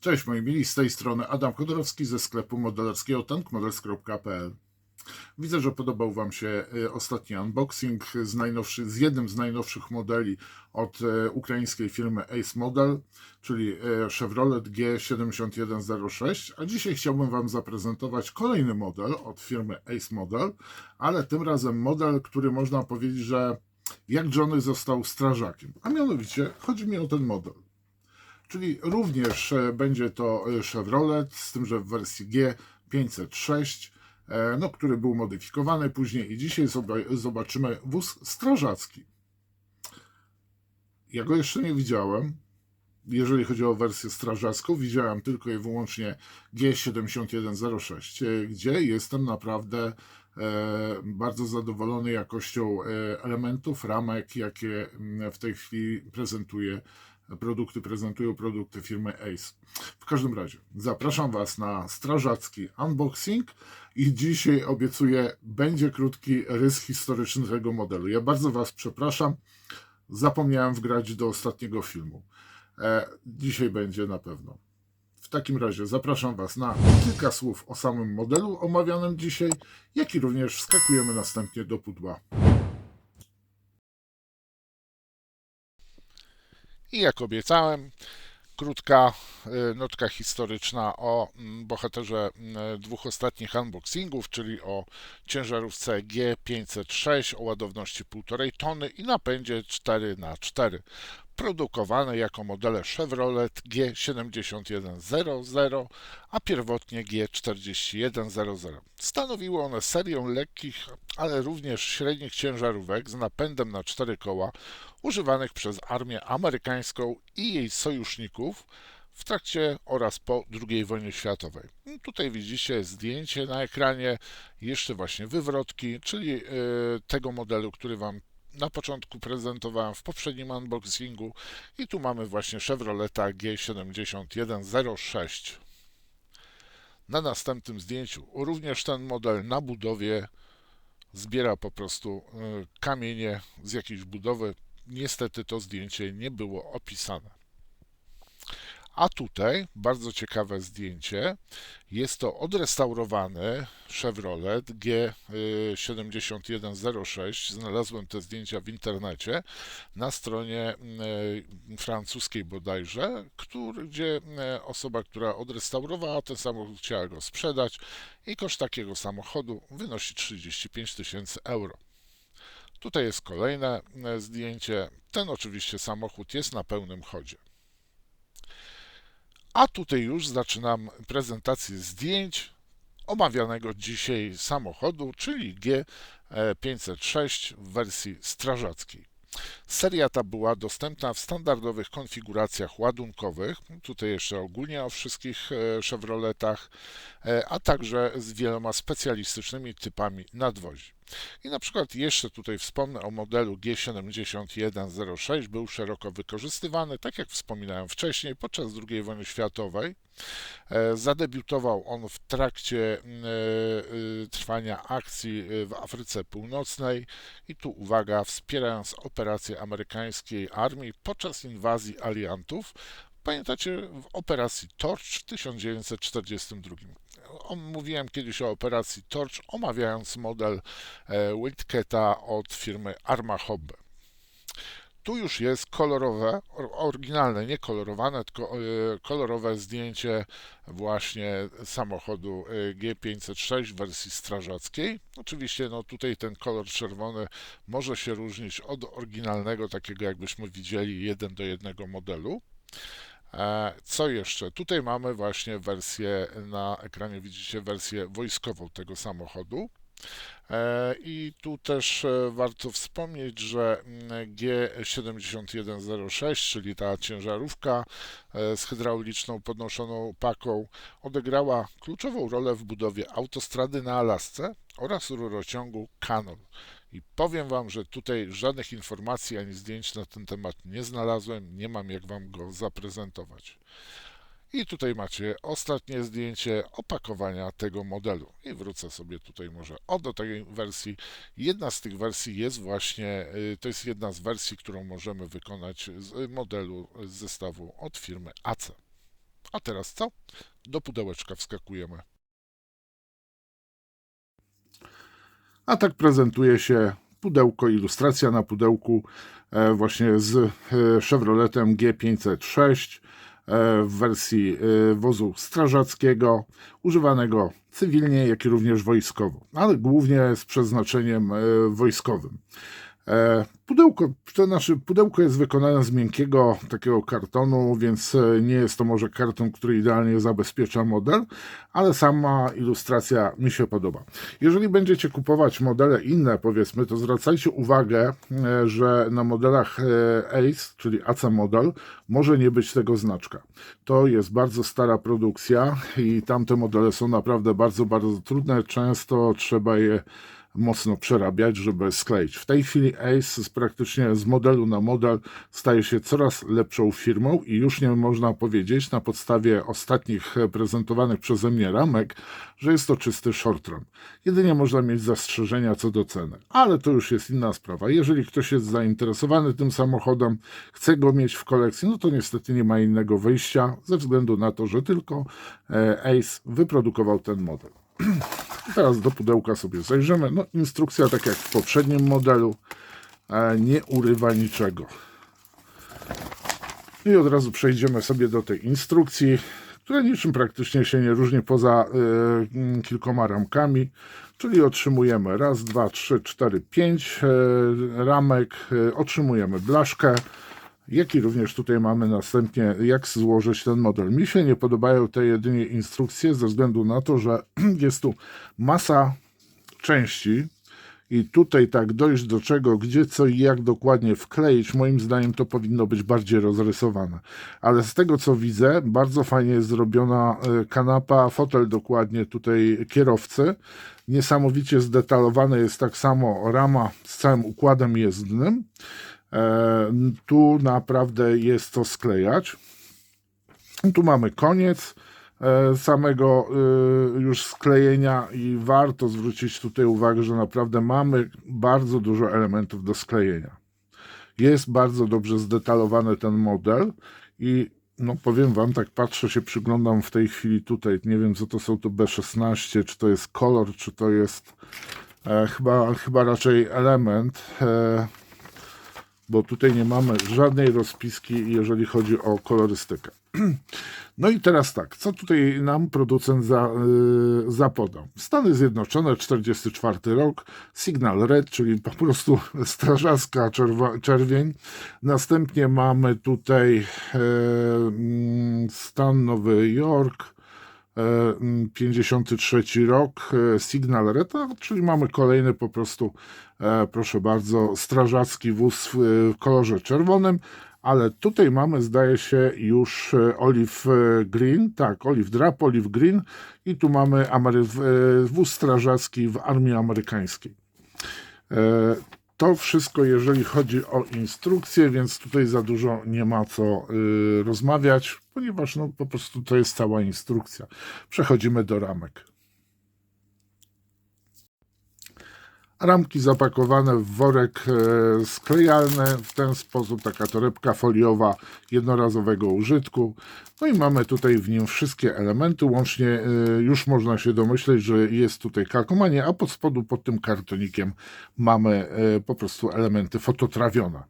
Cześć moi mili, z tej strony Adam Chodorowski ze sklepu modelarskiego tankmodels.pl. Widzę, że podobał Wam się ostatni unboxing z jednym z najnowszych modeli od ukraińskiej firmy Ace Model, czyli Chevrolet G7106, a dzisiaj chciałbym Wam zaprezentować kolejny model od firmy Ace Model, ale tym razem model, który można powiedzieć, że jak Johnny został strażakiem, a mianowicie chodzi mi o ten model. Czyli również będzie to Chevrolet, z tym, że w wersji G506, no, który był modyfikowany później i dzisiaj zobaczymy wóz strażacki. Ja go jeszcze nie widziałem. Jeżeli chodzi o wersję strażacką, widziałem tylko i wyłącznie G7106, gdzie jestem naprawdę bardzo zadowolony jakością elementów, ramek, jakie w tej chwili prezentują produkty firmy Ace. W każdym razie zapraszam Was na strażacki unboxing i dzisiaj obiecuję, będzie krótki rys historyczny tego modelu. Ja bardzo Was przepraszam, zapomniałem wgrać do ostatniego filmu. Dzisiaj będzie na pewno. W takim razie zapraszam Was na kilka słów o samym modelu omawianym dzisiaj, jak i również wskakujemy następnie do pudła. I jak obiecałem, krótka notka historyczna o bohaterze dwóch ostatnich unboxingów, czyli o ciężarówce G506 o ładowności 1,5 tony i napędzie 4x4, produkowane jako modele Chevrolet G7100, a pierwotnie G4100. Stanowiły one serię lekkich, ale również średnich ciężarówek z napędem na 4 koła, używanych przez armię amerykańską i jej sojuszników w trakcie oraz po II wojnie światowej. Tutaj widzicie zdjęcie na ekranie, jeszcze właśnie wywrotki, czyli tego modelu, który Wam na początku prezentowałem w poprzednim unboxingu, i tu mamy właśnie Chevroleta G7106. Na następnym zdjęciu również ten model na budowie zbiera po prostu kamienie z jakiejś budowy. Niestety to zdjęcie nie było opisane. A tutaj bardzo ciekawe zdjęcie. Jest to odrestaurowany Chevrolet G7106. Znalazłem te zdjęcia w internecie na stronie francuskiej bodajże, gdzie osoba, która odrestaurowała ten samochód, chciała go sprzedać i koszt takiego samochodu wynosi 35 000 euro. Tutaj jest kolejne zdjęcie. Ten oczywiście samochód jest na pełnym chodzie. A tutaj już zaczynam prezentację zdjęć omawianego dzisiaj samochodu, czyli G506 w wersji strażackiej. Seria ta była dostępna w standardowych konfiguracjach ładunkowych, tutaj jeszcze ogólnie o wszystkich Chevroletach, a także z wieloma specjalistycznymi typami nadwozi. I na przykład jeszcze tutaj wspomnę o modelu G7106, był szeroko wykorzystywany, tak jak wspominałem wcześniej, podczas II wojny światowej. Zadebiutował on w trakcie trwania akcji w Afryce Północnej i tu uwaga, wspierając operacje amerykańskiej armii podczas inwazji aliantów. Pamiętacie w operacji Torch w 1942. Mówiłem kiedyś o operacji Torch, omawiając model Wildcata od firmy Arma Hobby. Tu już jest kolorowe, oryginalne, nie kolorowane, tylko kolorowe zdjęcie właśnie samochodu G506 w wersji strażackiej. Oczywiście no tutaj ten kolor czerwony może się różnić od oryginalnego, takiego jakbyśmy widzieli 1:1 modelu. Co jeszcze? Tutaj mamy właśnie wersję, na ekranie widzicie wersję wojskową tego samochodu. I tu też warto wspomnieć, że G7106, czyli ta ciężarówka z hydrauliczną podnoszoną paką, odegrała kluczową rolę w budowie autostrady na Alasce oraz rurociągu Canal. I powiem Wam, że tutaj żadnych informacji ani zdjęć na ten temat nie znalazłem, nie mam jak Wam go zaprezentować. I tutaj macie ostatnie zdjęcie opakowania tego modelu. I wrócę sobie tutaj może do tej wersji. Jedna z tych wersji jest właśnie, to jest jedna z wersji, którą możemy wykonać z modelu z zestawu od firmy AC. A teraz co? Do pudełeczka wskakujemy. A tak prezentuje się pudełko, ilustracja na pudełku właśnie z Chevroletem G506 w wersji wozu strażackiego, używanego cywilnie, jak i również wojskowo, ale głównie z przeznaczeniem wojskowym. Pudełko jest wykonane z miękkiego takiego kartonu, więc nie jest to może karton, który idealnie zabezpiecza model, ale sama ilustracja mi się podoba. Jeżeli będziecie kupować modele inne, powiedzmy, to zwracajcie uwagę, że na modelach ACE, czyli AC model, może nie być tego znaczka. To jest bardzo stara produkcja i tamte modele są naprawdę bardzo, bardzo trudne. Często trzeba je mocno przerabiać, żeby skleić. W tej chwili Ace praktycznie z modelu na model staje się coraz lepszą firmą i już nie można powiedzieć na podstawie ostatnich prezentowanych przeze mnie ramek, że jest to czysty short run. Jedynie można mieć zastrzeżenia co do ceny, ale to już jest inna sprawa. Jeżeli ktoś jest zainteresowany tym samochodem, chce go mieć w kolekcji, no to niestety nie ma innego wyjścia ze względu na to, że tylko Ace wyprodukował ten model. Teraz do pudełka sobie zajrzymy. No, instrukcja, tak jak w poprzednim modelu, nie urywa niczego. I od razu przejdziemy sobie do tej instrukcji, która niczym praktycznie się nie różni poza kilkoma ramkami. Czyli otrzymujemy raz, dwa, trzy, cztery, pięć ramek, otrzymujemy blaszkę, jak i również tutaj mamy następnie, jak złożyć ten model. Mi się nie podobają te jedynie instrukcje ze względu na to, że jest tu masa części i tutaj tak dojść do czego, gdzie co i jak dokładnie wkleić, moim zdaniem to powinno być bardziej rozrysowane. Ale z tego co widzę, bardzo fajnie jest zrobiona kanapa, fotel dokładnie tutaj kierowcy. Niesamowicie zdetalowany jest tak samo rama z całym układem jezdnym. Tu naprawdę jest co sklejać. Tu mamy koniec samego już sklejenia i warto zwrócić tutaj uwagę, że naprawdę mamy bardzo dużo elementów do sklejenia. Jest bardzo dobrze zdetalowany ten model i no powiem Wam, tak patrzę, się przyglądam w tej chwili tutaj, nie wiem co to są to B16, czy to jest kolor, czy to jest chyba raczej element, bo tutaj nie mamy żadnej rozpiski, jeżeli chodzi o kolorystykę. No i teraz tak, co tutaj nam producent zapodał? Stany Zjednoczone, 44 rok, Signal Red, czyli po prostu strażacka czerwień. Następnie mamy tutaj stan Nowy Jork, 53 rok, Signal Red, czyli mamy kolejny po prostu, proszę bardzo, strażacki wóz w kolorze czerwonym, ale tutaj mamy, zdaje się, już Olive Green, tak, Olive Drab, Olive Green i tu mamy wóz strażacki w armii amerykańskiej. To wszystko, jeżeli chodzi o instrukcję, więc tutaj za dużo nie ma co rozmawiać, ponieważ no, po prostu to jest cała instrukcja. Przechodzimy do ramek. Ramki zapakowane w worek sklejalny, w ten sposób taka torebka foliowa jednorazowego użytku. No i mamy tutaj w nim wszystkie elementy, łącznie już można się domyśleć, że jest tutaj kalkomania, a pod spodu, pod tym kartonikiem mamy po prostu elementy fototrawione.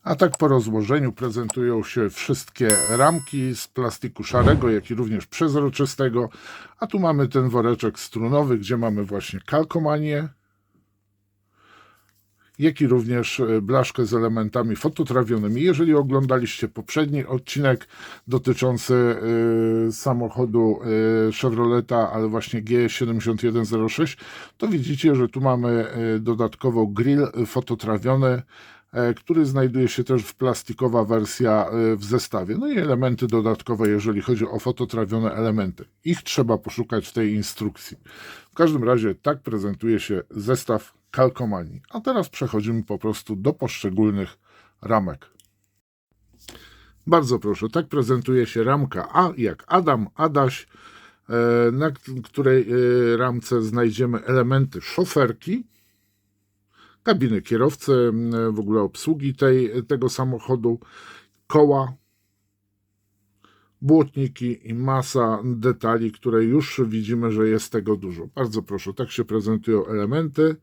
A tak po rozłożeniu prezentują się wszystkie ramki z plastiku szarego, jak i również przezroczystego. A tu mamy ten woreczek strunowy, gdzie mamy właśnie kalkomanię, jak i również blaszkę z elementami fototrawionymi. Jeżeli oglądaliście poprzedni odcinek dotyczący samochodu Chevroleta, ale właśnie G7106, to widzicie, że tu mamy dodatkowo grill fototrawiony, który znajduje się też w plastikowa wersja w zestawie. No i elementy dodatkowe, jeżeli chodzi o fototrawione elementy. Ich trzeba poszukać w tej instrukcji. W każdym razie tak prezentuje się zestaw kalkomanii. A teraz przechodzimy po prostu do poszczególnych ramek. Bardzo proszę, tak prezentuje się ramka A jak Adam, Adaś, na której ramce znajdziemy elementy szoferki, kabiny kierowcy, w ogóle obsługi tego samochodu, koła, błotniki i masa detali, które już widzimy, że jest tego dużo. Bardzo proszę, tak się prezentują elementy.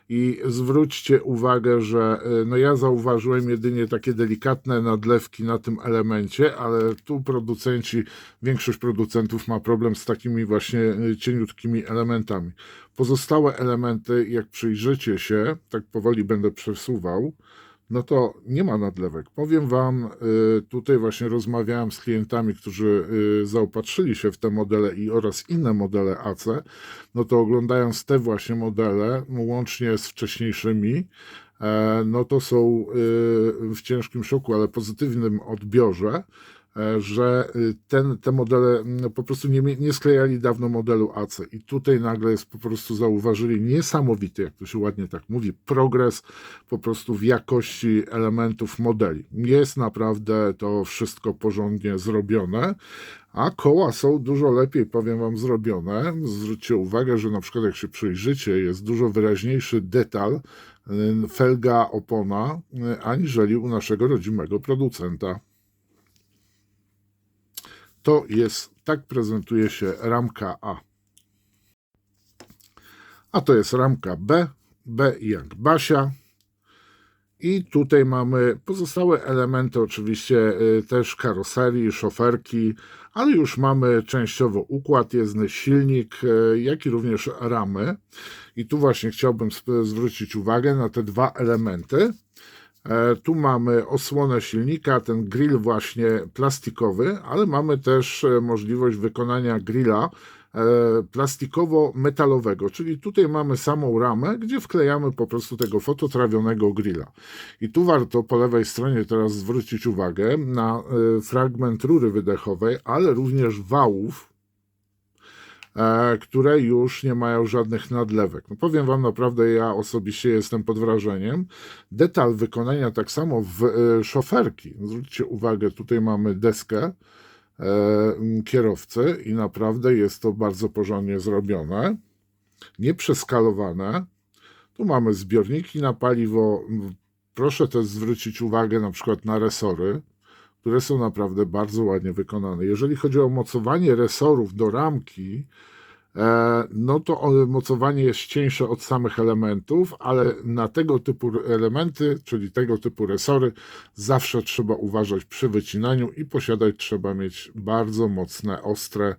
I zwróćcie uwagę, że no ja zauważyłem jedynie takie delikatne nadlewki na tym elemencie, ale tu większość producentów ma problem z takimi właśnie cieniutkimi elementami. Pozostałe elementy, jak przyjrzycie się, tak powoli będę przesuwał, no to nie ma nadlewek. Powiem Wam, tutaj właśnie rozmawiałem z klientami, którzy zaopatrzyli się w te modele oraz inne modele AC, no to oglądając te właśnie modele, łącznie z wcześniejszymi, no to są w ciężkim szoku, ale pozytywnym odbiorze, że te modele po prostu nie sklejali dawno modelu AC i tutaj nagle jest po prostu zauważyli niesamowity, jak to się ładnie tak mówi, progres po prostu w jakości elementów modeli. Jest naprawdę to wszystko porządnie zrobione, a koła są dużo lepiej, powiem Wam, zrobione. Zwróćcie uwagę, że na przykład jak się przyjrzycie, jest dużo wyraźniejszy detal felga opona, aniżeli u naszego rodzimego producenta. To jest, tak prezentuje się ramka A. A to jest ramka B, B jak Basia. I tutaj mamy pozostałe elementy, oczywiście też karoserii, szoferki, ale już mamy częściowo układ jezdny, silnik, jak i również ramy. I tu właśnie chciałbym zwrócić uwagę na te dwa elementy. Tu mamy osłonę silnika, ten grill właśnie plastikowy, ale mamy też możliwość wykonania grilla plastikowo-metalowego, czyli tutaj mamy samą ramę, gdzie wklejamy po prostu tego fototrawionego grilla. I tu warto po lewej stronie teraz zwrócić uwagę na fragment rury wydechowej, ale również wałów, które już nie mają żadnych nadlewek. No powiem Wam naprawdę, ja osobiście jestem pod wrażeniem. Detal wykonania tak samo w szoferki. Zwróćcie uwagę, tutaj mamy deskę kierowcy i naprawdę jest to bardzo porządnie zrobione. Nieprzeskalowane. Tu mamy zbiorniki na paliwo. Proszę też zwrócić uwagę na przykład na resory, które są naprawdę bardzo ładnie wykonane. Jeżeli chodzi o mocowanie resorów do ramki, no to mocowanie jest cieńsze od samych elementów, ale na tego typu elementy, czyli tego typu resory, zawsze trzeba uważać przy wycinaniu i posiadać trzeba mieć bardzo mocne, ostre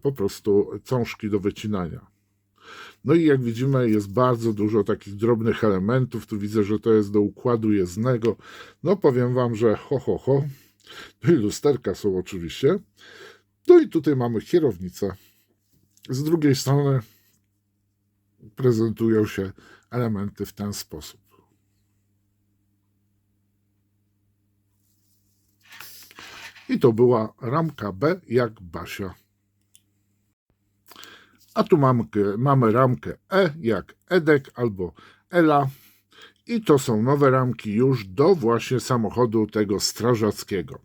po prostu cążki do wycinania. No i jak widzimy, jest bardzo dużo takich drobnych elementów. Tu widzę, że to jest do układu jezdnego. No powiem Wam, że ho. No i lusterka są oczywiście. No i tutaj mamy kierownicę. Z drugiej strony prezentują się elementy w ten sposób. I to była ramka B jak Basia. A tu mamy ramkę E jak Edek albo Ela. I to są nowe ramki już do właśnie samochodu tego strażackiego.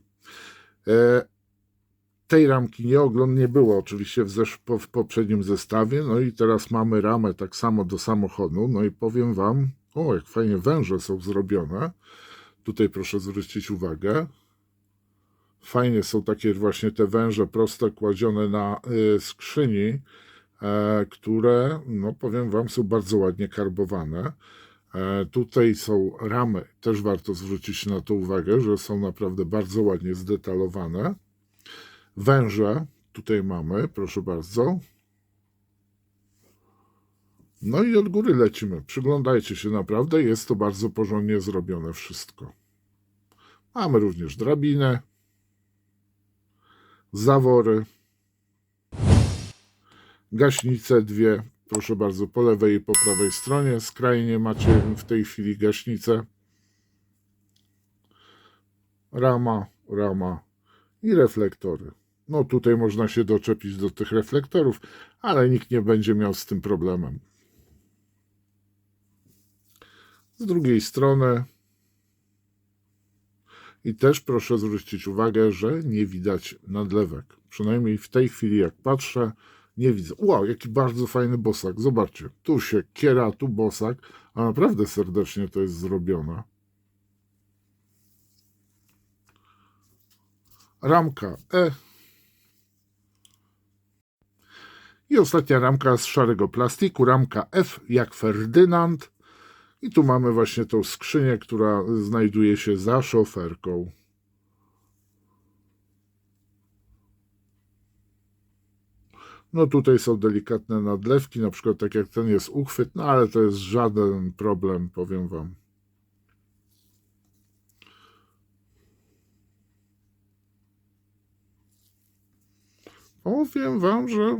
Tej ramki nie było oczywiście w poprzednim zestawie. No i teraz mamy ramę tak samo do samochodu. No i powiem Wam, o jak fajnie węże są zrobione. Tutaj proszę zwrócić uwagę. Fajnie są takie właśnie te węże proste kładzione na skrzyni, które, no powiem Wam, są bardzo ładnie karbowane. Tutaj są ramy, też warto zwrócić na to uwagę, że są naprawdę bardzo ładnie zdetalowane. Węże tutaj mamy, proszę bardzo. No i od góry lecimy. Przyglądajcie się, naprawdę jest to bardzo porządnie zrobione wszystko. Mamy również drabinę, zawory, gaśnice dwie, proszę bardzo, po lewej i po prawej stronie. Skrajnie macie w tej chwili gaśnicę. Rama i reflektory. No tutaj można się doczepić do tych reflektorów, ale nikt nie będzie miał z tym problemem. Z drugiej strony i też proszę zwrócić uwagę, że nie widać nadlewek. Przynajmniej w tej chwili jak patrzę, nie widzę. Wow, jaki bardzo fajny bosak. Zobaczcie, tu się kiera, tu bosak, a naprawdę serdecznie to jest zrobione. ramka E i ostatnia ramka z szarego plastiku, ramka F jak Ferdynand. I tu mamy właśnie tą skrzynię, która znajduje się za szoferką. No tutaj są delikatne nadlewki, na przykład tak jak ten jest uchwyt, no ale to jest żaden problem, powiem wam. Powiem wam, że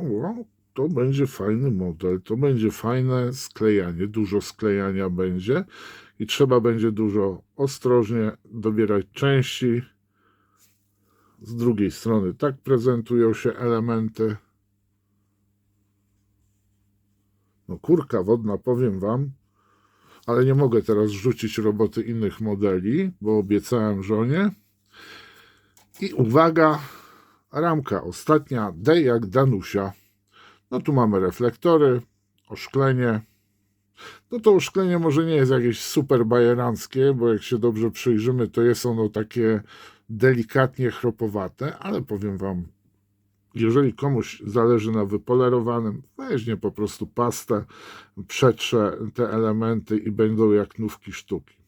to będzie fajny model, to będzie fajne sklejanie, dużo sklejania będzie i trzeba będzie dużo ostrożnie dobierać części. Z drugiej strony tak prezentują się elementy. No kurka wodna, powiem wam, ale nie mogę teraz rzucić roboty innych modeli, bo obiecałem żonie. I uwaga, ramka ostatnia, D jak Danusia. No tu mamy reflektory, oszklenie. No to oszklenie może nie jest jakieś super bajeranckie, bo jak się dobrze przyjrzymy, to jest ono takie delikatnie chropowate, ale powiem wam, jeżeli komuś zależy na wypolerowanym, weźmie po prostu pastę, przetrze te elementy i będą jak nówki sztuki.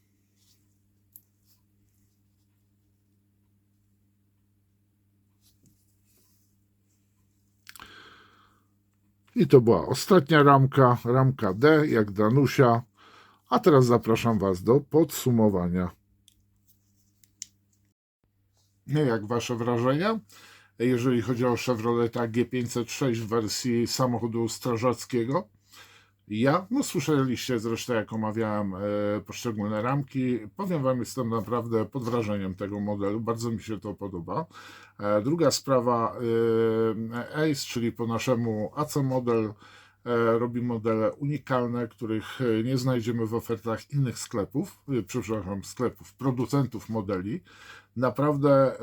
I to była ostatnia ramka, ramka D jak Danusia. A teraz zapraszam Was do podsumowania. Jak Wasze wrażenia? Jeżeli chodzi o Chevroleta G506 w wersji samochodu strażackiego? Słyszeliście zresztą, jak omawiałem poszczególne ramki. Powiem wam, jestem naprawdę pod wrażeniem tego modelu, bardzo mi się to podoba. Druga sprawa, Ace, czyli po naszemu AC model, robi modele unikalne, których nie znajdziemy w ofertach innych sklepów, sklepów, producentów modeli. Naprawdę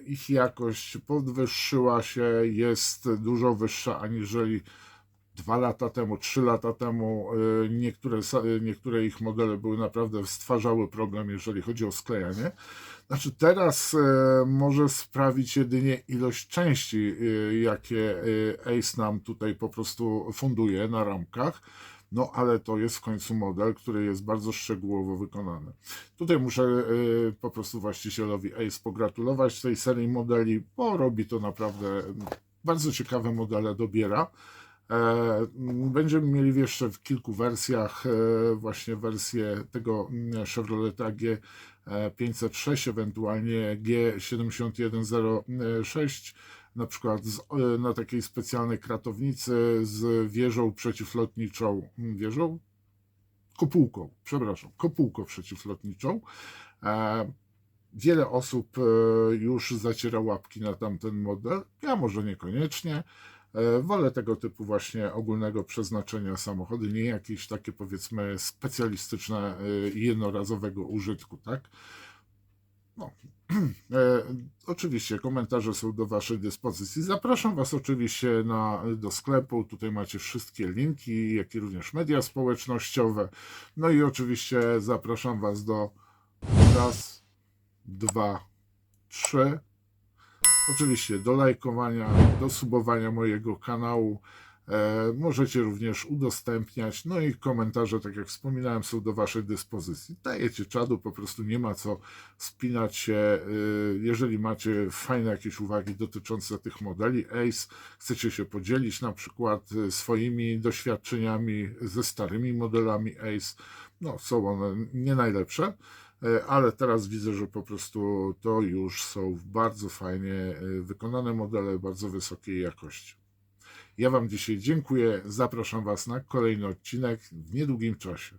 ich jakość podwyższyła się, jest dużo wyższa aniżeli 2 lata temu, 3 lata temu. Niektóre ich modele były naprawdę, stwarzały problem, jeżeli chodzi o sklejanie. Znaczy teraz może sprawić jedynie ilość części, jakie Ace nam tutaj po prostu funduje na ramkach. No ale to jest w końcu model, który jest bardzo szczegółowo wykonany. Tutaj muszę po prostu właścicielowi Ace pogratulować tej serii modeli, bo robi to naprawdę bardzo ciekawe modele, dobiera. Będziemy mieli jeszcze w kilku wersjach właśnie wersję tego Chevroleta G506, ewentualnie G7106, na przykład na takiej specjalnej kratownicy z wieżą przeciwlotniczą, kopułką przeciwlotniczą. Wiele osób już zaciera łapki na tamten model, ja może niekoniecznie. Wolę tego typu właśnie ogólnego przeznaczenia samochody, nie jakieś takie powiedzmy specjalistyczne, jednorazowego użytku, tak? No. Oczywiście komentarze są do Waszej dyspozycji. Zapraszam Was oczywiście do sklepu. Tutaj macie wszystkie linki, jak i również media społecznościowe. No i oczywiście zapraszam Was do raz, dwa, trzy. Oczywiście do lajkowania, do subowania mojego kanału. Możecie również udostępniać. No i komentarze, tak jak wspominałem, są do Waszej dyspozycji. Dajecie czadu, po prostu nie ma co spinać się. Jeżeli macie fajne jakieś uwagi dotyczące tych modeli Ace, chcecie się podzielić na przykład swoimi doświadczeniami ze starymi modelami Ace, no są one nie najlepsze, ale teraz widzę, że po prostu to już są bardzo fajnie wykonane modele, bardzo wysokiej jakości. Ja Wam dzisiaj dziękuję, zapraszam Was na kolejny odcinek w niedługim czasie.